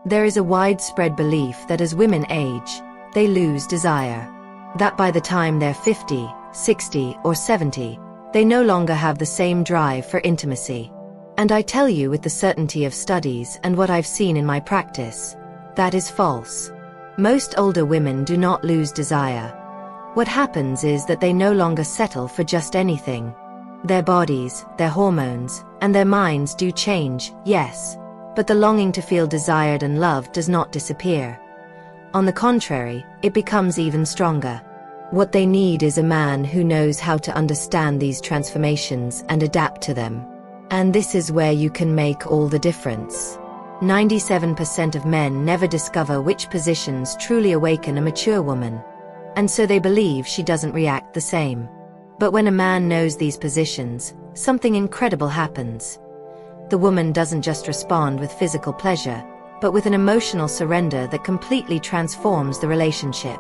There is a widespread belief that as women age, they lose desire. That by the time they're 50, 60, or 70, they no longer have the same drive for intimacy. And I tell you with the certainty of studies and what I've seen in my practice, that is false. Most older women do not lose desire. What happens is that they no longer settle for just anything. Their bodies, their hormones, and their minds do change, yes, but the longing to feel desired and loved does not disappear. On the contrary, it becomes even stronger. What they need is a man who knows how to understand these transformations and adapt to them. And this is where you can make all the difference. 97% of men never discover which positions truly awaken a mature woman, and so they believe she doesn't react the same. But when a man knows these positions, something incredible happens. The woman doesn't just respond with physical pleasure, but with an emotional surrender that completely transforms the relationship.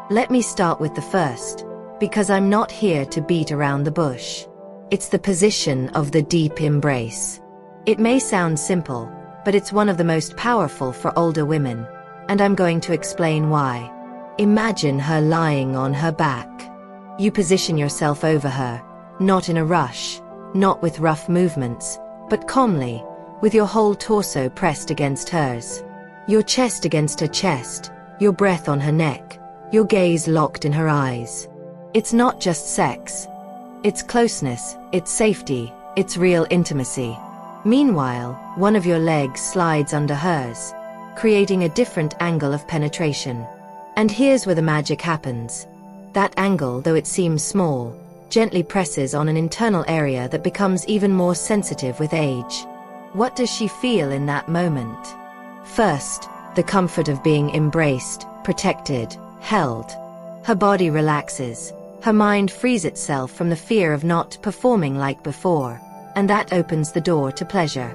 Let me start with the first, because I'm not here to beat around the bush. It's the position of the deep embrace. It may sound simple, but it's one of the most powerful for older women, and I'm going to explain why. Imagine her lying on her back. You position yourself over her, not in a rush, not with rough movements, but calmly, with your whole torso pressed against hers. Your chest against her chest, your breath on her neck, your gaze locked in her eyes. It's not just sex. It's closeness, it's safety, it's real intimacy. Meanwhile, one of your legs slides under hers, creating a different angle of penetration. And here's where the magic happens. That angle, though it seems small, gently presses on an internal area that becomes even more sensitive with age. What does she feel in that moment? First, the comfort of being embraced, protected, held. Her body relaxes. Her mind frees itself from the fear of not performing like before, and that opens the door to pleasure.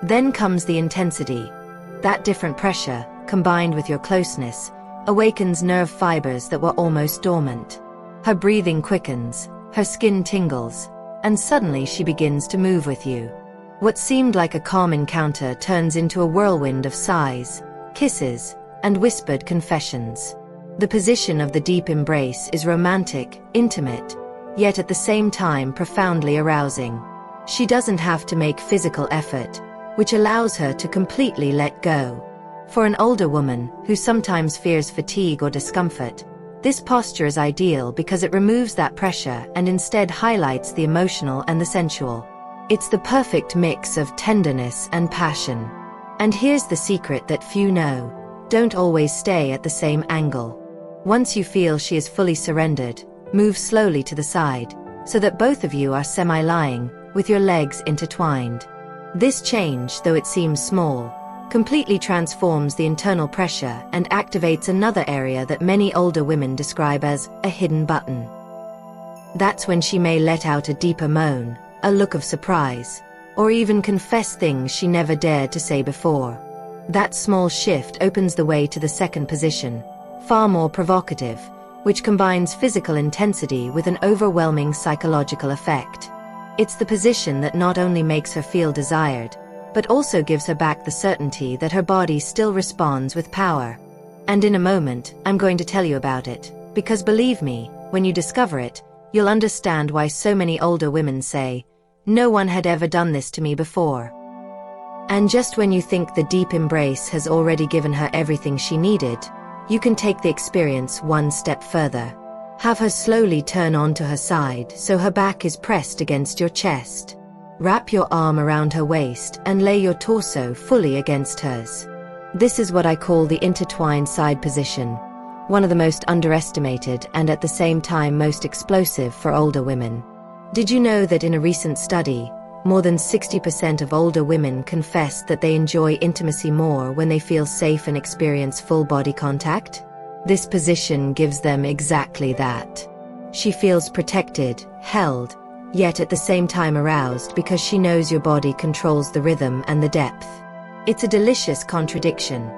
Then comes the intensity. That different pressure, combined with your closeness, awakens nerve fibers that were almost dormant. Her breathing quickens, her skin tingles, and suddenly she begins to move with you. What seemed like a calm encounter turns into a whirlwind of sighs, kisses, and whispered confessions. The position of the deep embrace is romantic, intimate, yet at the same time profoundly arousing. She doesn't have to make physical effort, which allows her to completely let go. For an older woman, who sometimes fears fatigue or discomfort, this posture is ideal because it removes that pressure and instead highlights the emotional and the sensual. It's the perfect mix of tenderness and passion. And here's the secret that few know. Don't always stay at the same angle. Once you feel she is fully surrendered, move slowly to the side, so that both of you are semi-lying, with your legs intertwined. This change, though it seems small, completely transforms the internal pressure and activates another area that many older women describe as a hidden button. That's when she may let out a deeper moan, a look of surprise, or even confess things she never dared to say before. That small shift opens the way to the second position, far more provocative, which combines physical intensity with an overwhelming psychological effect. It's the position that not only makes her feel desired, but also gives her back the certainty that her body still responds with power. And in a moment, I'm going to tell you about it, because believe me, when you discover it, you'll understand why so many older women say, "No one had ever done this to me before." And just when you think the deep embrace has already given her everything she needed, you can take the experience one step further. Have her slowly turn onto her side so her back is pressed against your chest. Wrap your arm around her waist and lay your torso fully against hers. This is what I call the intertwined side position, one of the most underestimated and at the same time most explosive for older women. Did you know that in a recent study, more than 60% of older women confessed that they enjoy intimacy more when they feel safe and experience full body contact? This position gives them exactly that. She feels protected, held, yet at the same time aroused because she knows your body controls the rhythm and the depth. It's a delicious contradiction.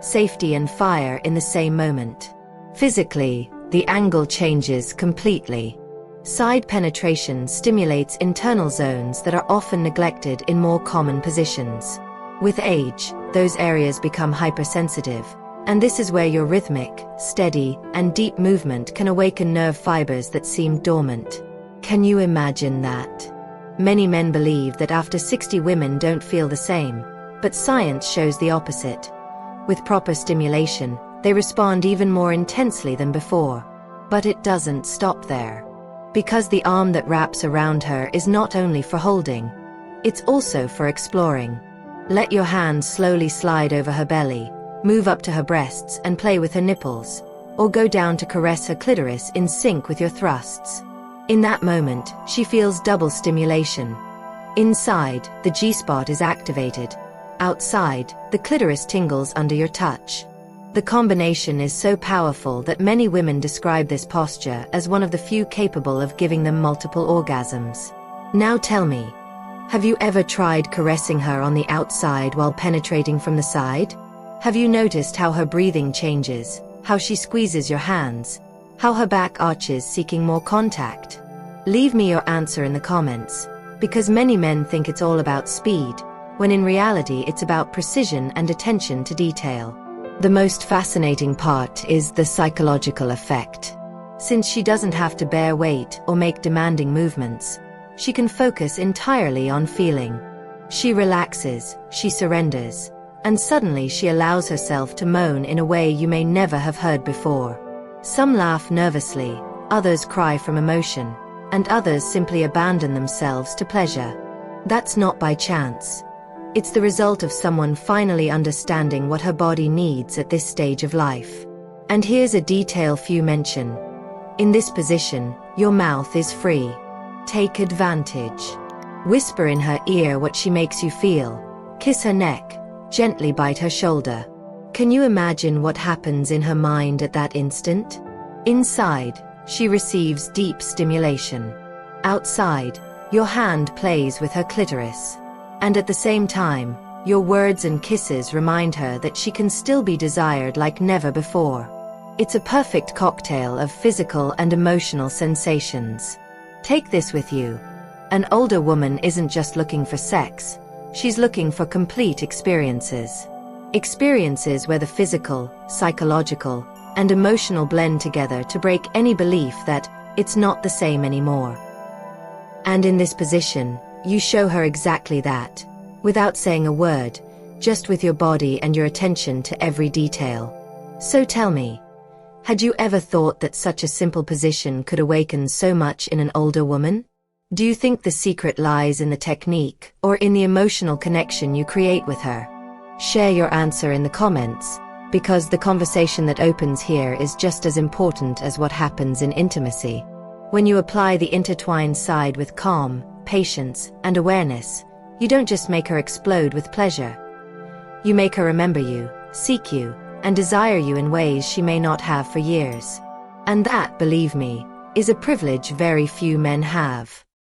Safety and fire in the same moment. Physically, the angle changes completely. Side penetration stimulates internal zones that are often neglected in more common positions. With age, those areas become hypersensitive. And this is where your rhythmic, steady, and deep movement can awaken nerve fibers that seemed dormant. Can you imagine that? Many men believe that after 60 women don't feel the same, but science shows the opposite. With proper stimulation, they respond even more intensely than before. But it doesn't stop there. Because the arm that wraps around her is not only for holding, it's also for exploring. Let your hand slowly slide over her belly, move up to her breasts and play with her nipples, or go down to caress her clitoris in sync with your thrusts. In that moment, she feels double stimulation. Inside, the G-spot is activated. Outside, the clitoris tingles under your touch. The combination is so powerful that many women describe this posture as one of the few capable of giving them multiple orgasms. Now tell me, have you ever tried caressing her on the outside while penetrating from the side? Have you noticed how her breathing changes, how she squeezes your hands, how her back arches seeking more contact? Leave me your answer in the comments, because many men think it's all about speed, when in reality it's about precision and attention to detail. The most fascinating part is the psychological effect. Since she doesn't have to bear weight or make demanding movements, she can focus entirely on feeling. She relaxes, she surrenders, and suddenly she allows herself to moan in a way you may never have heard before. Some laugh nervously, others cry from emotion, and others simply abandon themselves to pleasure. That's not by chance. It's the result of someone finally understanding what her body needs at this stage of life. And here's a detail few mention. In this position, your mouth is free. Take advantage. Whisper in her ear what she makes you feel. Kiss her neck. Gently bite her shoulder. Can you imagine what happens in her mind at that instant? Inside, she receives deep stimulation. Outside, your hand plays with her clitoris. And at the same time, your words and kisses remind her that she can still be desired like never before. It's a perfect cocktail of physical and emotional sensations. Take this with you. An older woman isn't just looking for sex, she's looking for complete experiences. Experiences where the physical, psychological, and emotional blend together to break any belief that it's not the same anymore. And in this position, you show her exactly that, without saying a word, just with your body and your attention to every detail. So tell me, had you ever thought that such a simple position could awaken so much in an older woman? Do you think the secret lies in the technique or in the emotional connection you create with her? Share your answer in the comments, because the conversation that opens here is just as important as what happens in intimacy. When you apply the intertwined side with calm, patience, and awareness, you don't just make her explode with pleasure. You make her remember you, seek you, and desire you in ways she may not have for years. And that, believe me, is a privilege very few men have.